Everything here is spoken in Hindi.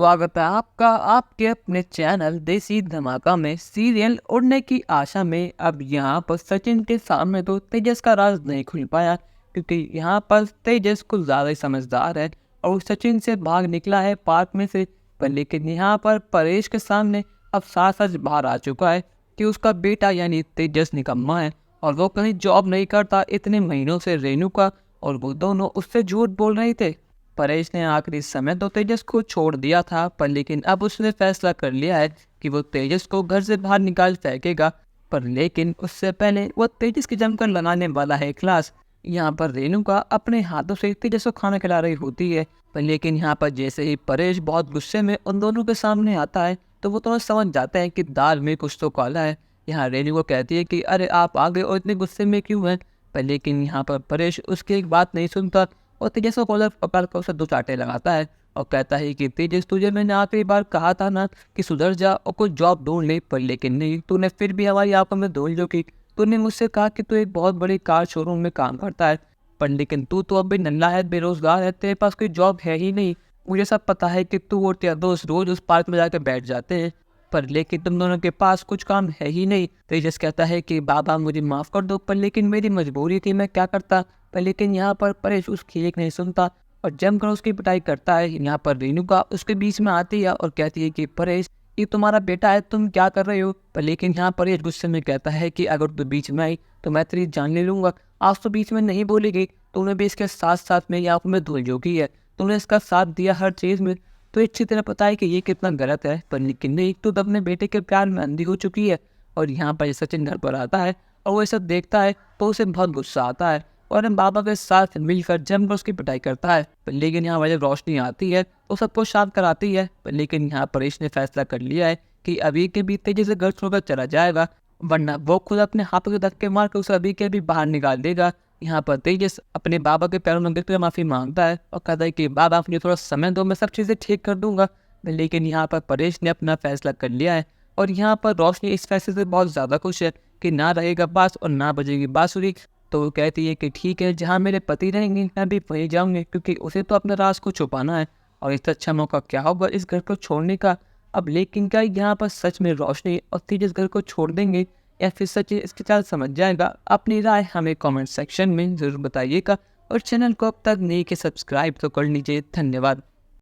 स्वागत है आपका आपके अपने चैनल देसी धमाका में। सीरियल उड़ने की आशा में अब यहाँ पर सचिन के सामने तो तेजस का राज नहीं खुल पाया, क्योंकि यहाँ पर तेजस कुछ ज़्यादा ही समझदार है और वो सचिन से भाग निकला है पार्क में से। पर लेकिन यहाँ पर परेश के सामने अब साफ सच बाहर आ चुका है कि उसका बेटा यानी तेजस निकम्मा है और वो कहीं जॉब नहीं करता इतने महीनों से रेनू का, और वो दोनों उससे झूठ बोल रहे थे। परेश ने आखिरी समय तो तेजस को छोड़ दिया था, पर लेकिन अब उसने फैसला कर लिया है कि वो तेजस को घर से बाहर निकाल फेंकेगा। पर लेकिन उससे पहले वो तेजस की जमकर लगाने वाला है क्लास। यहाँ पर रेणुका अपने हाथों से तेजस को खाना खिला रही होती है, पर लेकिन यहाँ पर जैसे ही परेश बहुत गुस्से में उन दोनों के सामने आता है तो वो तो समझ जाते हैं कि दाल में कुछ तो काला है। यहाँ रेणु को कहती है कि अरे आप आ गए और इतने गुस्से में क्यों हैं। पर लेकिन यहाँ पर परेश उसकी एक बात नहीं सुनता और तेजस को कॉलर पकड़ कर उसे दो चांटे लगाता है और कहता है कि तेजस, तुझे मैंने आखिरी बार कहा था ना कि सुधर जा और कुछ जॉब ढूंढ ले, पर लेकिन नहीं, तूने फिर भी हमारी आंखों में धूल झोंकी। तूने मुझसे कहा कि तू एक बहुत बड़ी कार शोरूम में काम करता है, पर लेकिन तू तो अब भी नल्ला है, बेरोजगार है, तेरे पास कोई जॉब है ही नहीं। मुझे सब पता है कि तू और तेरा दोस्त रोज उस पार्क में जाकर बैठ जाते हैं, पर लेकिन तुम दोनों के पास कुछ काम है ही नहीं। तेजस कहता है कि बाबा मुझे माफ़ कर दो, पर लेकिन मेरी मजबूरी थी, मैं क्या करता। पर लेकिन यहाँ पर परेश उसकी एक नहीं सुनता और जमकर उसकी पिटाई करता है। यहाँ पर रेणुका उसके बीच में आती है और कहती है कि परेश, ये तुम्हारा बेटा है, तुम क्या कर रहे हो। पर लेकिन यहाँ परेश गुस्से में कहता है कि अगर तू बीच में आई तो मैं तेरी जान ले लूंगा। आज तो बीच में नहीं बोलेगी, तुमने भी इसके साथ साथ में यहाँ में धुल झोंकी है, तुमने इसका साथ दिया हर चीज़ में, तो अच्छी तरह पता है कि ये कितना गलत है। पर लेकिन नहीं, तो अपने बेटे के प्यार में अंधी हो चुकी है। और यहाँ पर सचिन घर पर आता है और वो ये सब देखता है तो उसे बहुत गुस्सा आता है और हम बाबा के साथ मिलकर जमकर उसकी पिटाई करता है। पर लेकिन यहाँ वजह रोशनी आती है तो सबको शांत कराती है। पर लेकिन यहाँ परेश ने फैसला कर लिया है कि अभी के भी तेजी से घर छोड़कर चला जाएगा, वरना वो खुद अपने हाथों के धक्के मार कर उसे अभी के भी बाहर निकाल देगा। यहाँ पर तेजस अपने बाबा के पैरों में गिरकर माफ़ी मांगता है और कहता है कि बाबा मुझे थोड़ा समय दो, मैं सब चीज़ें ठीक कर दूंगा। लेकिन यहाँ पर परेश ने अपना फैसला कर लिया है और यहाँ पर रोशनी इस फैसले से बहुत ज़्यादा खुश है कि ना रहेगा बांस और ना बजेगी बांसुरी। तो वो कहती है कि ठीक है, जहाँ मेरे पति रहेंगे मैं भी वहीं जाऊँगी, क्योंकि उसे तो अपने राज को छुपाना है और इससे अच्छा मौका क्या होगा इस घर को छोड़ने का। अब लेकिन क्या यहाँ पर सच में रोशनी और तेजस घर को छोड़ देंगे या फिर सच इसके चाल समझ जाएगा। अपनी राय हमें कमेंट सेक्शन में ज़रूर बताइएगा और चैनल को अब तक नहीं कि सब्सक्राइब तो कर लीजिए। धन्यवाद।